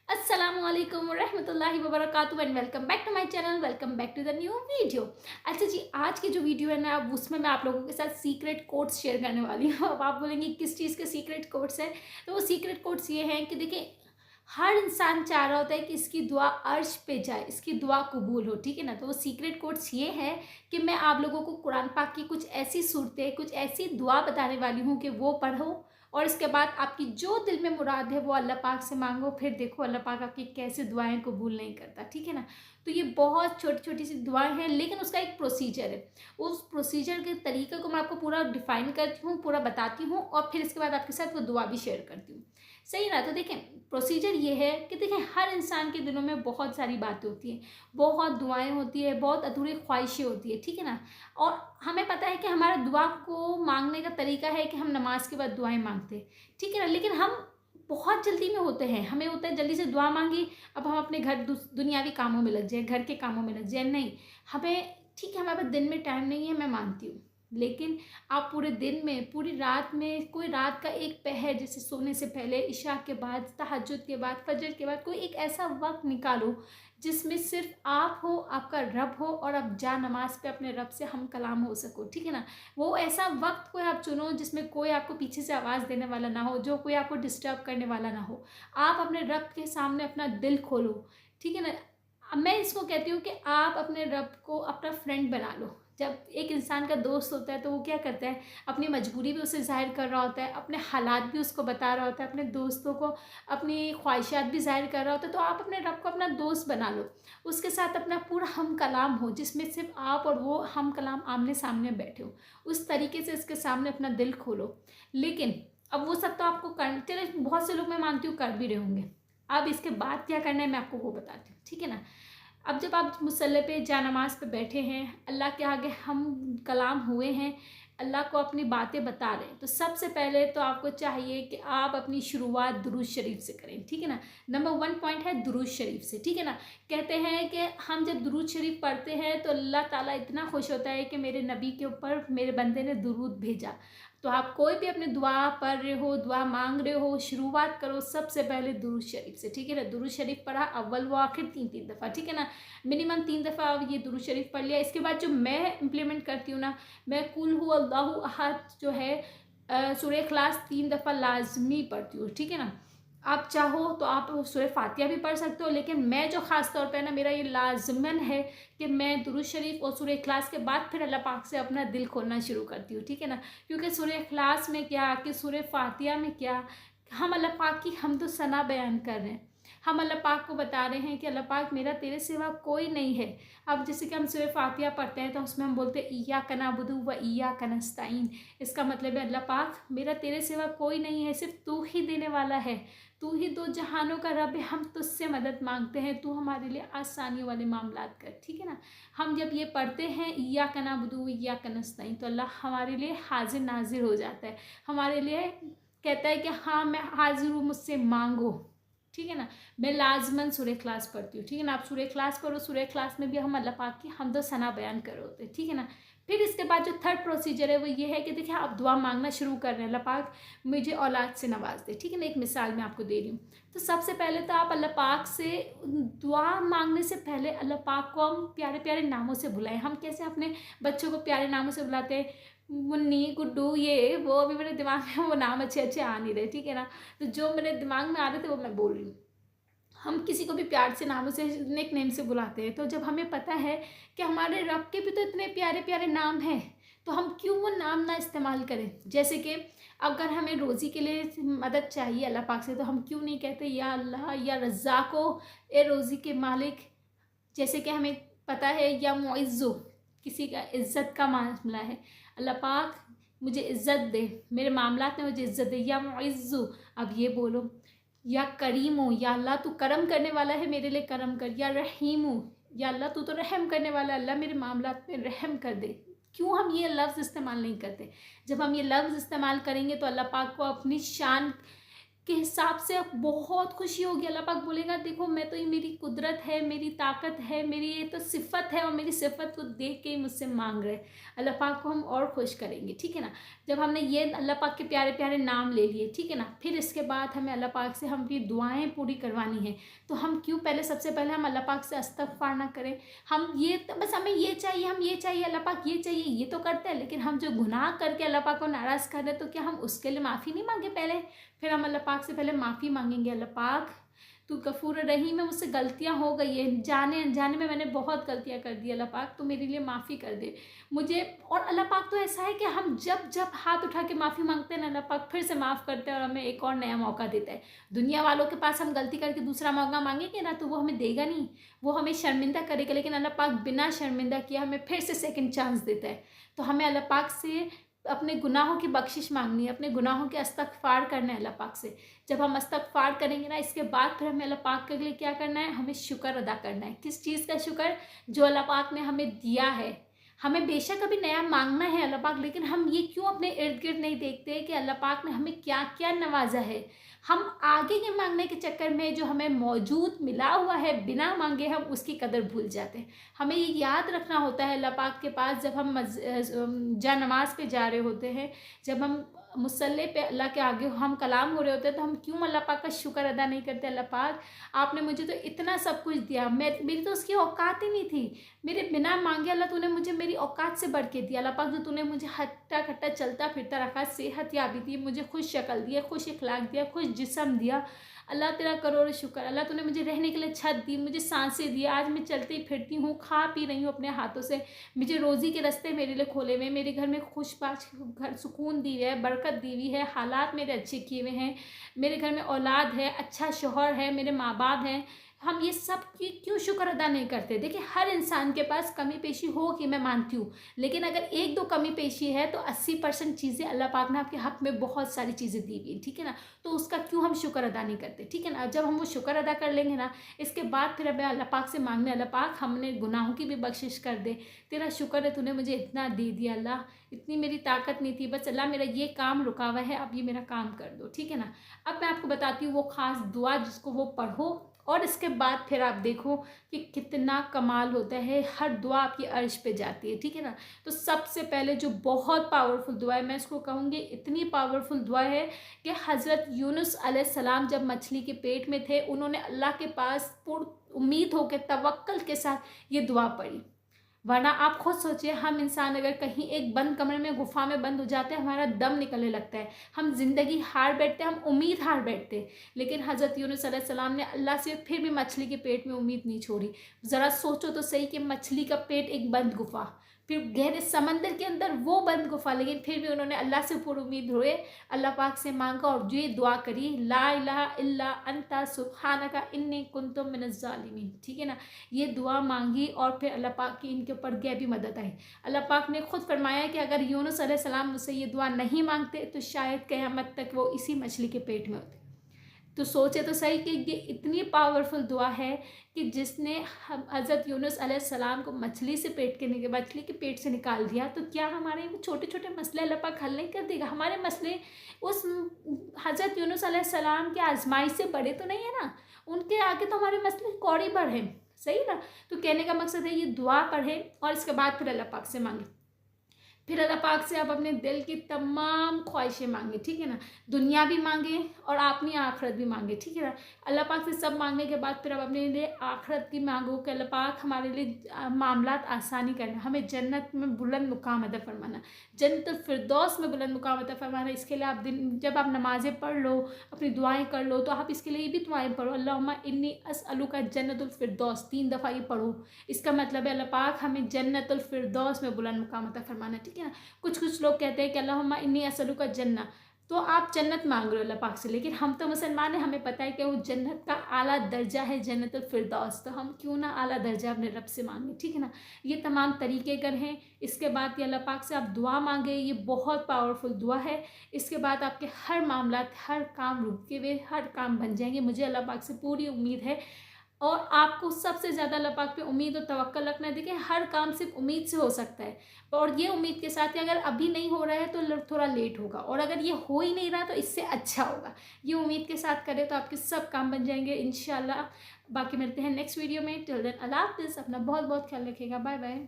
अस्सलामुअलैकुम रहमतुल्लाहि व बरकातुहू and welcome back to my channel. Welcome back to the new video. अच्छा जी, आज की जो वीडियो है ना, अब उसमें मैं आप लोगों के साथ सीक्रेट कोड्स शेयर करने वाली हूँ। अब आप बोलेंगे किस चीज़ के सीक्रेट कोड्स हैं? तो वो सीक्रेट कोड्स ये हैं कि देखिए, हर इंसान चाह रहा होता है कि इसकी दुआ अर्श पे जाए, इसकी दुआ कबूल हो, ठीक है ना। तो वो सीक्रेट कोड्स ये है कि मैं आप लोगों को कुरान पाक की कुछ ऐसी सूरतें, कुछ ऐसी दुआ बताने वाली हूँ कि वो पढ़ो और इसके बाद आपकी जो दिल में मुराद है वो अल्लाह पाक से मांगो। फिर देखो अल्लाह पाक आपकी कैसे दुआएं कबूल नहीं करता, ठीक है ना। तो ये बहुत छोटी छोटी सी दुआएं हैं, लेकिन उसका एक प्रोसीजर है। उस प्रोसीजर के तरीके को मैं आपको पूरा डिफाइन करती हूँ, पूरा बताती हूँ और फिर इसके बाद आपके साथ वो दुआ भी शेयर करती हूँ। सही ना। तो देखें, प्रोसीजर ये है कि देखें, हर इंसान के दिलों में बहुत सारी बातें होती हैं, बहुत दुआएं होती है, बहुत अधूरी ख्वाहिशें होती है, ठीक है ना। और हमें पता है कि हमारा दुआ को मांगने का तरीका है कि हम नमाज के बाद दुआएं मांगते हैं, ठीक है ना। लेकिन हम बहुत जल्दी में होते हैं, हमें होता है जल्दी से दुआ मांगी, अब हम अपने घर दुनियावी कामों में लग जाए, घर के कामों में लग जाए। नहीं, हमें ठीक है, हमारे पास दिन में टाइम नहीं है, मैं मानती हूँ। लेकिन आप पूरे दिन में, पूरी रात में, कोई रात का एक पहर, जैसे सोने से पहले, इशा के बाद, तहज्जुद के बाद, फजर के बाद, कोई एक ऐसा वक्त निकालो जिसमें सिर्फ आप हो, आपका रब हो और आप जा नमाज पे अपने रब से हम कलाम हो सको, ठीक है ना। वो ऐसा वक्त कोई आप चुनो जिसमें कोई आपको पीछे से आवाज़ देने वाला ना हो, जो कोई आपको डिस्टर्ब करने वाला ना हो। आप अपने रब के सामने अपना दिल खोलो, ठीक है ना। अब मैं इसको कहती हूँ कि आप अपने रब को अपना फ्रेंड बना लो। जब एक इंसान का दोस्त होता है तो वो क्या करता है, अपनी मजबूरी भी उसे ज़ाहिर कर रहा होता है, अपने हालात भी उसको बता रहा होता है, अपने दोस्तों को अपनी ख्वाहिशात भी ज़ाहिर कर रहा होता है। तो आप अपने रब को अपना दोस्त बना लो, उसके साथ अपना पूरा हम कलाम हो, जिसमें सिर्फ आप और वो हम कलाम आमने सामने बैठे हो। उस तरीके से इसके सामने अपना दिल खोलो। लेकिन अब वो सब तो आपको कर, चले बहुत से लोग मैं मानती हूँ कर भी रहे होंगे। अब इसके बाद क्या करना है मैं आपको वो बताती हूँ, ठीक है ना। अब जब आप मुसल्ले पे जा नमाज पे बैठे हैं, अल्लाह के आगे हम कलाम हुए हैं, अल्लाह को अपनी बातें बता रहे हैं, तो सबसे पहले तो आपको चाहिए कि आप अपनी शुरुआत दुरूद शरीफ से करें, ठीक है ना। नंबर 1 पॉइंट है दुरूद शरीफ से, ठीक है ना। कहते हैं कि हम जब दुरूद शरीफ पढ़ते हैं तो अल्लाह ताला इतना खुश होता है कि मेरे नबी के ऊपर मेरे बंदे ने दुरूद भेजा। तो आप कोई भी अपनी दुआ पढ़ रहे हो, दुआ मांग रहे हो, शुरुआत करो सबसे पहले दुरूद शरीफ से, ठीक है ना। दुरूद शरीफ पढ़ा अव्वल व आखिर 3-3 दफ़ा, ठीक है ना। मिनिमम 3 दफ़ा ये दुरूद शरीफ पढ़ लिया। इसके बाद जो मैं इम्प्लीमेंट करती हूँ ना, मैं कुल हु अल्लाहु अहद जो है सूरह इखलास 3 दफ़ा लाजमी पढ़ती हूँ, ठीक है ना। आप चाहो तो आप सूरह फातिहा भी पढ़ सकते हो, लेकिन मैं जो ख़ास तौर पे ना, मेरा ये लाजमन है कि मैं दुरूद शरीफ और सूरह इखलास के बाद फिर अल्लाह पाक से अपना दिल खोलना शुरू करती हूँ, ठीक है ना। क्योंकि सूरह इखलास में क्या, कि सूरह फातिहा में क्या, हम अल्लाह पाक की हम तो सना बयान कर रहे हैं। हम अल्लाह पाक को बता रहे हैं कि अल्लाह पाक मेरा तेरे सिवा कोई नहीं है। अब जैसे कि हम सूरह फातिहा पढ़ते हैं तो उसमें हम बोलते हैं इय्याका नअबुदु व इय्याका नस्तईन। इसका मतलब है अल्लाह पाक मेरा तेरे सिवा कोई नहीं है, सिर्फ तू ही देने वाला है, तू ही दो जहानों का रब है, हम तुझसे मदद मांगते हैं, तू हमारे लिए आसानियों वाले मामलात कर, ठीक है ना। हम जब ये पढ़ते हैं इय्याका नअबुदु व इय्याका नस्तईन, तो अल्लाह हमारे लिए हाजिर नाजिर हो जाता है, हमारे लिए कहता है कि हाँ मैं हाजिर हूँ, मुझसे मांगो, ठीक है ना। मैं लाजमन सूरह इखलास पढ़ती हूँ, ठीक है ना। आप सूरह इखलास पढ़ो, सूरह इखलास में भी हम अल्लाह पाक की हमदो सना बयान कर रहे होते हैं, ठीक है ना। फिर इसके बाद जो थर्ड प्रोसीजर है वो ये है कि देखिए, आप दुआ मांगना शुरू कर रहे हैं, अल्लाह पाक मुझे औलाद से नवाज दे, ठीक है ना। एक मिसाल मैं आपको दे रही हूँ। तो सबसे पहले तो आप अल्लाह पाक से दुआ मांगने से पहले अल्लाह पाक को हम प्यारे प्यारे नामों से बुलाएं। हम कैसे अपने बच्चों को प्यारे नामों से बुलाते हैं, मुन्नी, गुड्डू, ये वो, अभी मेरे दिमाग में वो नाम अच्छे अच्छे आ नहीं रहे, ठीक है ना। तो जो मेरे दिमाग में आ रहे थे वो मैं बोल रही हूँ। हम किसी को भी प्यार से नामों से, निक नेम से बुलाते हैं। तो जब हमें पता है कि हमारे रब के भी तो इतने प्यारे प्यारे नाम हैं, तो हम क्यों वो नाम ना इस्तेमाल करें। जैसे कि अगर हमें रोज़ी के लिए मदद चाहिए अल्लाह पाक से, तो हम क्यों नहीं कहते या अल्लाह या रज़्ज़ाको, ए रोज़ी के मालिक। जैसे कि हमें पता है या मुइज़्ज़ो, किसी का इज़्ज़त का मामला है, अल्लाह पाक मुझे इज़्ज़त दे, मेरे मामलात में मुझे इज़्ज़त दे, या मुइज़्ज़ो। अब ये बोलो, या करीमो, या अल्लाह तू करम करने वाला है, मेरे लिए करम कर। या रहीमो, या अल्लाह तू तो रहम करने वाला है, अल्लाह मेरे मामलात में रहम कर दे। क्यों हम ये लफ्ज़ इस्तेमाल नहीं करते। जब हम ये लफ्ज़ इस्तेमाल करेंगे तो अल्लाह पाक को अपनी शान के हिसाब से अब बहुत खुशी होगी। अल्लाह पाक बोलेगा देखो मैं तो, ये मेरी कुदरत है, मेरी ताकत है, मेरी ये तो सिफ़त है और मेरी सिफ़त को देख के ही मुझसे मांग रहे। अल्लाह पाक को हम और खुश करेंगे, ठीक है ना। जब हमने ये अल्लाह पाक के प्यारे प्यारे नाम ले लिए, ठीक है ना, फिर इसके बाद हमें अल्लाह पाक से हम अपनी दुआएँ पूरी करवानी है। तो हम क्यों पहले सबसे पहले हम अल्लाह पाक से इस्तग़फ़ार ना करें। हम ये तो बस हमें ये चाहिए, हम ये चाहिए, अल्लाह पाक ये चाहिए, ये तो करते हैं, लेकिन हम जो गुनाह करके अल्लाह पाक को नाराज़ कर रहे हैं, तो क्या हम उसके लिए माफ़ी नहीं मांगे पहले। फिर हम अल्लाह पाक से पहले माफ़ी मांगेंगे, अल्लाह पाक तू गफूर रहीम है, मुझसे गलतियाँ हो गई है, जाने अनजाने में मैंने बहुत गलतियाँ कर दी, अल्लाह पाक तो मेरे लिए माफ़ी कर दे मुझे। और अल्लाह पाक तो ऐसा है कि हम जब जब हाथ उठा के माफ़ी मांगते हैं ना, अल्लाह पाक फिर से माफ़ करते हैं और हमें एक और नया मौका देता है। दुनिया वालों के पास हम गलती करके दूसरा मौका मांगेंगे ना, तो वो हमें देगा नहीं, वो हमें शर्मिंदा करेगा, लेकिन अल्लाह पाक बिना शर्मिंदा किया हमें फिर से सेकेंड चांस देता है। तो हमें अल्लाह पाक से अपने गुनाहों की बख्शिश मांगनी है, अपने गुनाहों के इस्तग़फ़ार करना है अल्लाह पाक से। जब हम इस्तग़फ़ार करेंगे ना, इसके बाद फिर हमें अल्लाह पाक के लिए क्या करना है, हमें शुक्र अदा करना है। किस चीज़ का शुक्र? जो अल्लाह पाक ने हमें दिया है। हमें बेशक अभी नया मांगना है अल्लाह पाक, लेकिन हम ये क्यों अपने इर्द गिर्द नहीं देखते कि अल्लाह पाक ने हमें क्या क्या नवाजा है। हम आगे के मांगने के चक्कर में जो हमें मौजूद मिला हुआ है बिना मांगे, हम उसकी कदर भूल जाते हैं। हमें ये याद रखना होता है अल्लाह पाक के पास, जब हम जा नमाज पे जा रहे होते हैं, जब हम मुसल्ले पे अल्लाह के आगे हम कलाम हो रहे होते हैं, तो हम क्यों अल्लाह पाक का शुक्र अदा नहीं करते। अल्लाह पाक आपने मुझे तो इतना सब कुछ दिया, मेरी तो उसकी औकात ही नहीं थी, मेरे बिना मांगे अल्लाह तूने मुझे मेरी औकात से बढ़ के दिया। अल्लाह पाक जो तूने मुझे हट्टा कट्टा चलता फिरता रखा, सेहत याबी दी, मुझे खुश शक्ल दिया, खुश इखलाक दिया, खुश जिस्म दिया, अल्लाह तेरा करोड़ शुक्र। अल्लाह तूने मुझे रहने के लिए छत दी, मुझे सांसें दी, आज मैं चलती फिरती हूँ, खा पी रही हूँ अपने हाथों से, मुझे रोज़ी के रास्ते मेरे लिए खोले हुए, मेरे घर में खुशबाश घर सुकून दी है, बरकत दी हुई है, हालात मेरे अच्छे किए हुए हैं, मेरे घर में औलाद है, अच्छा शौहर है, मेरे माँ बाप हैं। हम ये सब की क्यों शुक्र अदा नहीं करते। देखिए हर इंसान के पास कमी पेशी होगी, मैं मानती हूँ, लेकिन अगर एक दो कमी पेशी है तो 80% चीज़ें अल्लाह पाक ने आपके हक में बहुत सारी चीज़ें दी हुई, ठीक है ना। तो उसका क्यों हम शुक्र अदा नहीं करते, ठीक है ना। जब हम वो शुक्र अदा कर लेंगे ना, इसके बाद फिर हमें अल्लाह पाक से मांगने, अल्लाह पाक हमने गुनाहों की भी बख्शिश कर दे, तेरा शुक्र है तूने मुझे इतना दे दिया अल्लाह, इतनी मेरी ताकत नहीं थी, बस अल्लाह मेरा ये काम रुका हुआ है, अब ये मेरा काम कर दो, ठीक है ना। अब मैं आपको बताती हूँ वो ख़ास दुआ जिसको वो पढ़ो, और इसके बाद फिर आप देखो कि कितना कमाल होता है, हर दुआ आपकी अर्श पे जाती है, ठीक है ना। तो सबसे पहले जो बहुत पावरफुल दुआ है, मैं इसको कहूँगी इतनी पावरफुल दुआ है कि हज़रत यूनुस अलैहिस्सलाम जब मछली के पेट में थे, उन्होंने अल्लाह के पास पूर्ण उम्मीद होकर तवक्कल के साथ ये दुआ पढ़ी। वरना आप खुद सोचिए, हम इंसान अगर कहीं एक बंद कमरे में गुफा में बंद हो जाते हैं, हमारा दम निकलने लगता है, हम जिंदगी हार बैठते हैं, हम उम्मीद हार बैठते हैं। लेकिन हज़रत यूनुस अलैहिस्सलाम ने अल्लाह से फिर भी मछली के पेट में उम्मीद नहीं छोड़ी। ज़रा सोचो तो सही कि मछली का पेट एक बंद गुफा, फिर गहरे समंदर के अंदर वो बंद गुफा, लेकिन फिर भी उन्होंने अल्लाह से पूरी उम्मीद हुए, अल्लाह पाक से मांगा और जो ये दुआ करी, ला इलाहा इल्ला अंता सुब्हानका इन्नी कुन्तु मिनज़ ज़ालिमीन, ठीक है ना। ये दुआ मांगी और फिर अल्लाह पाक की इनके ऊपर गैबी मदद आई। अल्लाह पाक ने खुद फरमाया कि अगर यूनुस अलैहिस्सलाम मुझसे ये दुआ नहीं मांगते तो शायद क़यामत तक वो इसी मछली के पेट में होते। तो सोचे तो सही कि ये इतनी पावरफुल दुआ है कि जिसने हज़रत यूनुस अलैहिस्सलाम को मछली के पेट से निकाल दिया, तो क्या हमारे वो छोटे छोटे मसले अल्लाह पाक हल नहीं कर देगा। हमारे मसले उस हज़रत यूनुस अलैहिस्सलाम के आजमाइश से बड़े तो नहीं है ना, उनके आगे तो हमारे मसले कौड़ी भर हैं, सही ना। तो कहने का मकसद है ये दुआ पढ़े और इसके बाद फिर अल्लाह पाक से मांगे, फिर अल्लाह पाक से आप अपने दिल की तमाम ख्वाहिशें मांगे, ठीक है ना। दुनिया भी मांगे और अपनी आखिरत भी मांगे, ठीक है ना। अल्लाह पाक से सब मांगने के बाद फिर आप अपने लिए आखिरत की मांगो कि अल्लाह पाक हमारे लिए मामलात आसानी करना, हमें जन्नत में बुलंद मुकाम अता फरमाना, जन्नतुल फिरदौस में बुलंद मुकाम अता फरमाना। इसके लिए आप जब आप नमाज़ें पढ़ लो, अपनी दुआएँ कर लो, तो आप इसके लिए भी दुआएँ पढ़ो, अल्लाहुम्मा इन्नी अस्अलुका जन्नतुल फिरदौस, 3 दफ़ा ये पढ़ो। इसका मतलब है अल्लाह पाक हमें जन्नतुल फिरदौस में बुलंद मुकाम अता फरमाना, ठीक है ना। कुछ लोग कहते हैं कि अल्लाहुम्मा इन्नी असलुका जन्ना, तो आप जन्नत मांग रहे हो अल्लाह पाक से, लेकिन हम तो मुसलमान हैं, हमें पता है कि वो जन्नत का आला दर्जा है जन्नतुल फिरदौस, तो हम क्यों ना आला दर्जा अपने रब से मांगे, ठीक है ना। ये तमाम तरीके कर हैं। इसके बाद ये अल्लाह पाक से आप दुआ मांगे, ये बहुत पावरफुल दुआ है। इसके बाद आपके हर मामला, हर काम रुके हुए हर काम बन जाएंगे। मुझे अल्लाह पाक से पूरी उम्मीद है। और आपको सबसे ज़्यादा अल्लाह पाक पे उम्मीद और तवक्कल रखना है। देखिए हर काम सिर्फ उम्मीद से हो सकता है, और ये उम्मीद के साथ कि अगर अभी नहीं हो रहा है तो थोड़ा लेट होगा, और अगर ये हो ही नहीं रहा तो इससे अच्छा होगा। ये उम्मीद के साथ करें तो आपके सब काम बन जाएंगे इंशाल्लाह। बाकी मिलते हैं नेक्स्ट वीडियो में। टिल देन अल्लाह हाफ़िज़, अपना बहुत बहुत ख्याल रखिएगा। Bye bye.